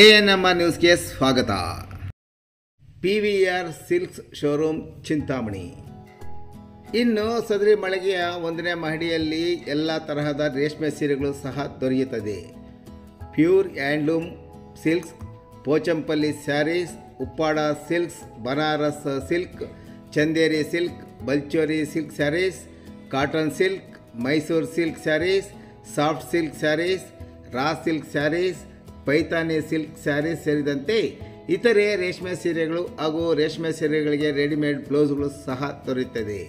ANMR ನ್ಯೂಸ್ಗೆ ಸ್ವಾಗತ. PVR silks showroom Chintamani. ಇನ್ನು ಸದರಿ ಮಳಿಗೆಯ 1ನೇ ಮಹಡಿಯಲ್ಲಿ ಎಲ್ಲ ತರಹದ ರೇಷ್ಮೆ ಸೀರೆಗಳು ಸಹ ದೊರೆಯುತ್ತದೆ. Pure handloom silks, Pochampally saris, Uppada silks, Banaras silk, Chanderi silk, Baluchari silk saris, cotton silk, Mysuru silk saris, soft silk saris, raw silk saris, Paithani silk saris ಸೇರಿದಂತೆ ಇತರೆ ರೇಷ್ಮೆ ಸೀರೆಗಳು ಹಾಗೂ ರೇಷ್ಮೆ ಸೀರೆಗಳಿಗೆ ರೆಡಿಮೇಡ್ ಬ್ಲೌಸ್ಗಳು ಸಹ ದೊರೆಯುತ್ತದೆ.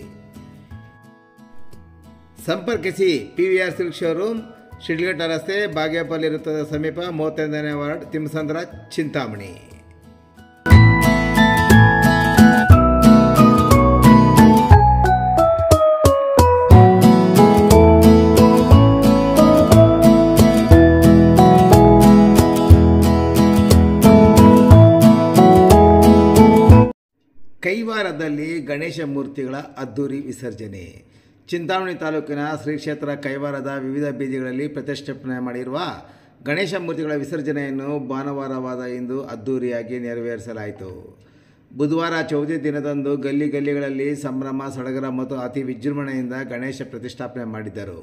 ಸಂಪರ್ಕಿಸಿ PVR ಸಿಲ್ಕ್ ಶೋರೂಮ್, ಶಿಡ್ಲಘಟ್ಟ ರಸ್ತೆ, ಬಾಗೇಪಲ್ಲಿ ವೃತ್ತದ ಸಮೀಪ, 35ನೇ ವಾರ್ಡ್, ತಿಮ್ಮಸಂದ್ರ, ಚಿಂತಾಮಣಿ. ಕೈವಾರದಲ್ಲಿ ಗಣೇಶ ಮೂರ್ತಿಗಳ ಅದ್ದೂರಿ ವಿಸರ್ಜನೆ. ಚಿಂತಾಮಣಿ ತಾಲೂಕಿನ ಶ್ರೀ ಕ್ಷೇತ್ರ ಕೈವಾರದ ವಿವಿಧ ಬೀದಿಗಳಲ್ಲಿ ಪ್ರತಿಷ್ಠಾಪನೆ ಮಾಡಿರುವ ಗಣೇಶ ಮೂರ್ತಿಗಳ ವಿಸರ್ಜನೆಯನ್ನು ಭಾನುವಾರವಾದ ಇಂದು ಅದ್ದೂರಿಯಾಗಿ ನೆರವೇರಿಸಲಾಯಿತು. ಬುಧವಾರ ಚೌತಿ ದಿನದಂದು ಗಲ್ಲಿಗಳಲ್ಲಿ ಸಂಭ್ರಮ ಸಡಗರ ಮತ್ತು ಅತಿ ವಿಜೃಂಭಣೆಯಿಂದ ಗಣೇಶ ಪ್ರತಿಷ್ಠಾಪನೆ ಮಾಡಿದ್ದರು.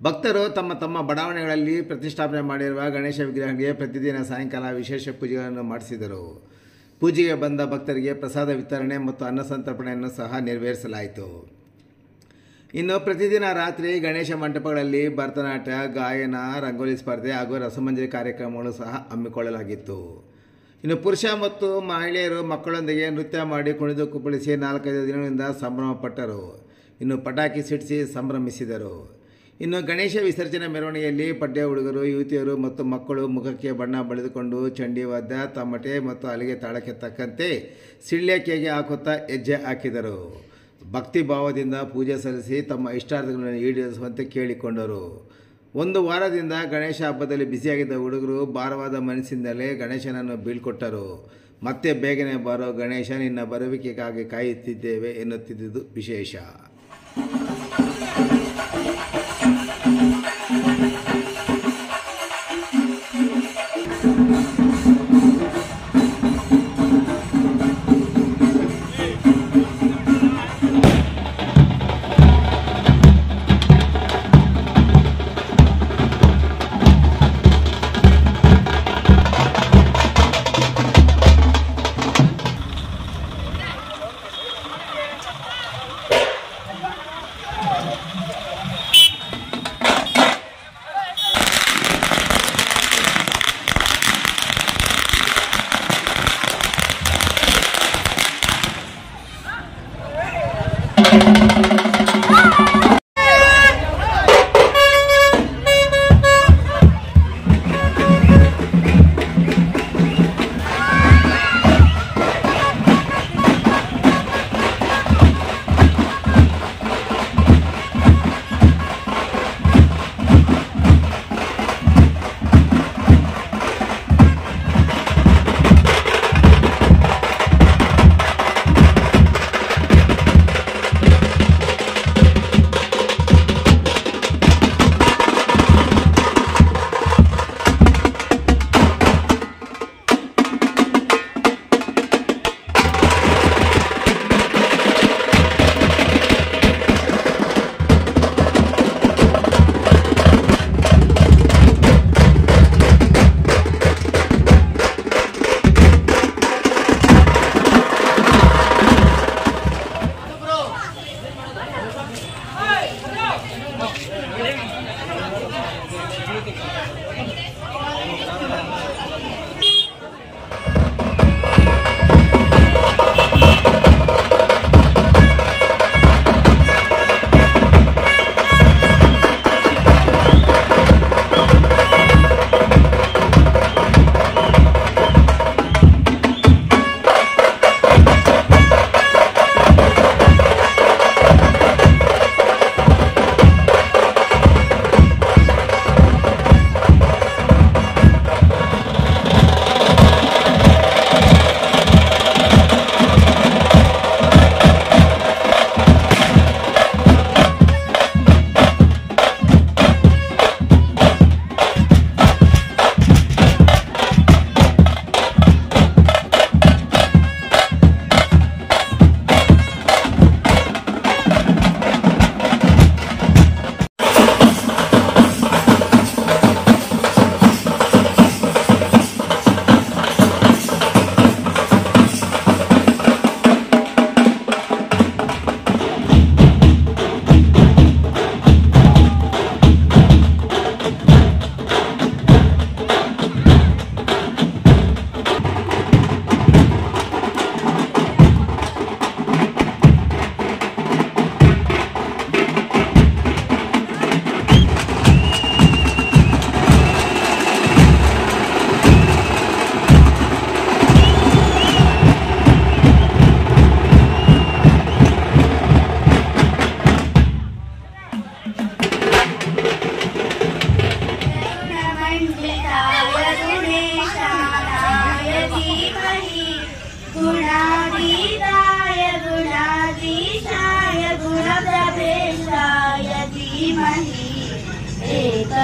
ಭಕ್ತರು ತಮ್ಮ ಬಡಾವಣೆಗಳಲ್ಲಿ ಪ್ರತಿಷ್ಠಾಪನೆ ಮಾಡಿರುವ ಗಣೇಶ ವಿಗ್ರಹಗಳಿಗೆ ಪ್ರತಿದಿನ ಸಾಯಂಕಾಲ ವಿಶೇಷ ಪೂಜೆಗಳನ್ನು ಮಾಡಿಸಿದರು. ಪೂಜೆಗೆ ಬಂದ ಭಕ್ತರಿಗೆ ಪ್ರಸಾದ ವಿತರಣೆ ಮತ್ತು ಅನ್ನ ಸಂತರ್ಪಣೆಯನ್ನು ಸಹ ನೆರವೇರಿಸಲಾಯಿತು. ಇನ್ನು ಪ್ರತಿದಿನ ರಾತ್ರಿ ಗಣೇಶ ಮಂಟಪಗಳಲ್ಲಿ ಭರತನಾಟ್ಯ, ಗಾಯನ, ರಂಗೋಲಿ ಸ್ಪರ್ಧೆ ಹಾಗೂ ರಸಮಂಜರಿ ಕಾರ್ಯಕ್ರಮಗಳು ಸಹ ಹಮ್ಮಿಕೊಳ್ಳಲಾಗಿತ್ತು. ಇನ್ನು ಪುರುಷ ಮತ್ತು ಮಹಿಳೆಯರು ಮಕ್ಕಳೊಂದಿಗೆ ನೃತ್ಯ ಮಾಡಿ ಕುಣಿದು ಕುಪ್ಪಳಿಸಿ 4-5 ದಿನಗಳಿಂದ ಸಂಭ್ರಮಪಟ್ಟರು. ಇನ್ನು ಪಟಾಕಿ ಸಿಡಿಸಿ ಸಂಭ್ರಮಿಸಿದರು. ಇನ್ನು ಗಣೇಶ ವಿಸರ್ಜನೆ ಮೆರವಣಿಗೆಯಲ್ಲಿ ಪಡ್ಡೆ ಹುಡುಗರು, ಯುವತಿಯರು ಮತ್ತು ಮಕ್ಕಳು ಮುಖಕ್ಕೆ ಬಣ್ಣ ಬಳಿದುಕೊಂಡು ಚಂಡಿವಾದ್ಯ, ತಮಟೆ ಮತ್ತು ಅಲಿಗೆ ತಾಳಕ್ಕೆ ತಕ್ಕಂತೆ ಸಿಳ್ಳೆಕೆಗೆ ಹಾಕುತ್ತಾ ಹೆಜ್ಜೆ ಹಾಕಿದರು. ಭಕ್ತಿ ಭಾವದಿಂದ ಪೂಜೆ ಸಲ್ಲಿಸಿ ತಮ್ಮ ಇಷ್ಟಾರ್ಥಗಳನ್ನು ಈಡೇರಿಸುವಂತೆ ಕೇಳಿಕೊಂಡರು. 1 ವಾರದಿಂದ ಗಣೇಶ ಹಬ್ಬದಲ್ಲಿ ಬಿಸಿಯಾಗಿದ್ದ ಹುಡುಗರು ಭಾರವಾದ ಮನಸ್ಸಿಂದಲೇ ಗಣೇಶನನ್ನು ಬೀಳ್ಕೊಟ್ಟರು. ಮತ್ತೆ ಬೇಗನೆ ಬಾರೋ ಗಣೇಶ, ನಿನ್ನ ಬರುವಿಕೆಗಾಗಿ ಕಾಯುತ್ತಿದ್ದೇವೆ ಎನ್ನುತ್ತಿದ್ದುದು ವಿಶೇಷ.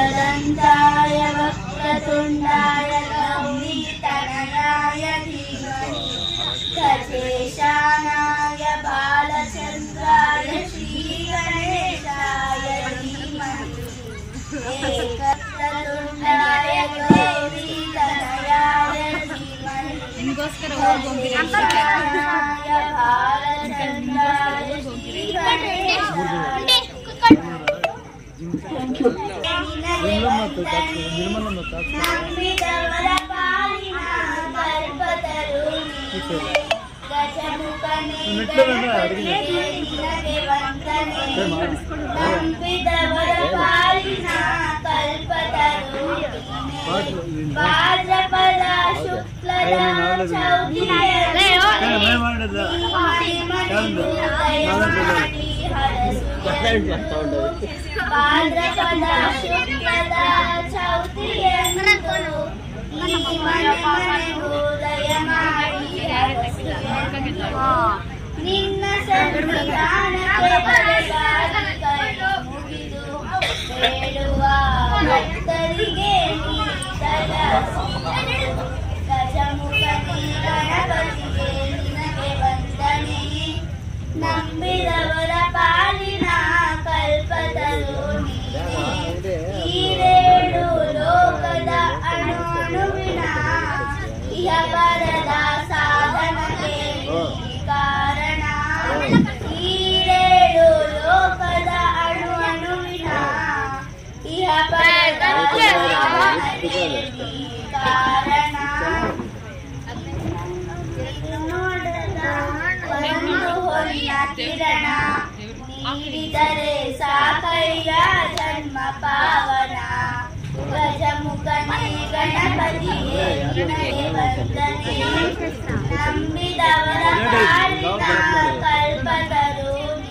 एकदन्ताय वक्रतुण्डाय गौरीतनयाय धीमहि गजेशानाय बालचन्द्राय श्रीगणेशाय धीमहि एकदन्तुण्डाय गौरीतनयाय धीमहि गजेशानाय बालचन्द्राय श्रीगणेशाय ನಂಬಿದವರ ಪಾಲಿನ ಕಲ್ಪತರುಣಿ ಗಜಮುಖನೇ ನಿನಗೆ ವಂದನೆ ನಂಬಿದವರ ಪಾಲಿನ ಕಲ್ಪತರುಣಿ ಭಾದ್ರಪದ ಶುಕ್ಲದ ಚೌತಿಯಲ್ಲಿ ಭಾದ್ರಪದ ಶುಕ್ಲದ ಚೌತಿಯಂದು ಉದಯ ಮಾಡಿ ನಿನ್ನ ಸನ್ನಿಧಾನಕ್ಕೆ ಬರಗಾಗಿ ಕೈ ಮುಗಿದು ಬೇಡುವ ಭಕ್ತರಿಗೆ ಗಜಮುಖನೇ ಗಣಪತಿಗೆ ನಿನಗೆ ವಂದನೆ ನಂಬಿದವರ ಪಾಲಿನ ಕಲ್ಪತರುಣಿ ಈರೇಳು ಲೋಕದ ಅಣುವಿನ ಇಹಪರದ ಸಾಧನಕ್ಕೆ ಕಾರಣ ಈರೇಳು ಲೋಕದ ಅಣುವಿನ ಇಹಪರದ ಸಾಧನಕ್ಕೆ ಕಾರಣ ಒಂದು ಹೊನ್ನ ಕಿರಣ ನೀಡಿದರೆ ಸಾಕಯ್ಯ ಜನ್ಮ ಪಾವನ ಗಜಮುಖನೇ ಗಣಪತಿಗೆ ನಿನಗೆ ವಂದನೆ ನಂಬಿದವರ ಪಾಲಿನ ಕಲ್ಪತರುಣಿ